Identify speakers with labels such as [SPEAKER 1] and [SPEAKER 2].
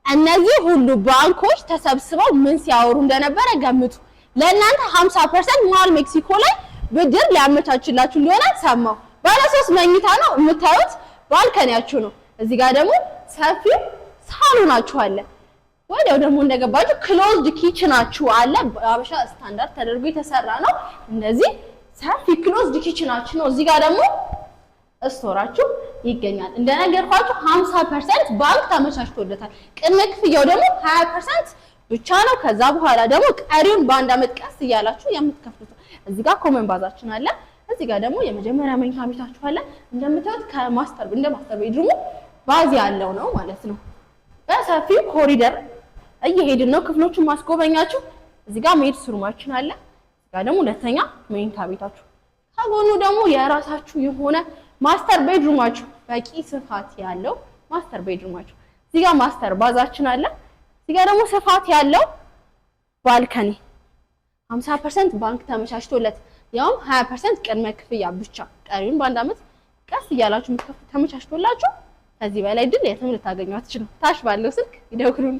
[SPEAKER 1] እነዚህ ሁሉ ባንኮች ተሰብስበው ምን ሲያወሩ እንደነበረ ገምቱ። ለእናንተ 50% መሀል ሜክሲኮ ላይ ብድር ሊያመቻችላችሁ እንደሆነ ሰማው። ባለ 3 መኝታ ነው የምታዩት፣ ባልከኒያችሁ ነው። እዚህ ጋር ደግሞ ሰፊው ሳሎናችሁ አለ። ወዲያው ደግሞ እንደገባችሁ ክሎዝድ ኪችናችሁ አለ። በአበሻ ስታንዳርድ ተደርጎ የተሰራ ነው። እንደዚህ ሰፊ ክሎዝድ ኪችናችሁ ነው። እዚህ ጋር ደግሞ ስቶራችሁ ይገኛል። እንደነገርኳችሁ 50% ባንክ ተመቻችቶለታል። ቅድመ ክፍያው ደግሞ 20% ብቻ ነው። ከዛ በኋላ ደግሞ ቀሪውን በአንድ አመት ቀስ እያላችሁ የምትከፍሉት። እዚህ ጋር ኮመን ባዛችን አለ። እዚህ ጋር ደግሞ የመጀመሪያ መኝታ ቤታችሁ አለ። እንደምታዩት ከማስተር ቤድሩሙ ባዝ ያለው ነው ማለት ነው። በሰፊው ኮሪደር እየሄድን ነው ክፍሎቹን ማስጎበኛችሁ። እዚህ ጋር ሜድስ ሩማችን አለ። እዚህ ጋር ደግሞ ሁለተኛ መኝታ ቤታችሁ፣ ከጎኑ ደግሞ የራሳችሁ የሆነ ማስተር ቤድሩማችሁ በቂ ስፋት ያለው ማስተር ቤድሩማችሁ። እዚህ ጋር ማስተር ባዛችን አለ። እዚህ ጋር ደግሞ ስፋት ያለው ባልከኒ 50% ባንክ ተመቻችቶለት ያውም 20% ቅድመ ክፍያ ብቻ ቀሪውን በአንድ አመት ቀስ እያላችሁ የምትከፍሉ ተመቻችቶላችሁ። ከዚህ በላይ ድል የትም ልታገኙ አትችሉም። ታች ባለው ስልክ ይደውሉን።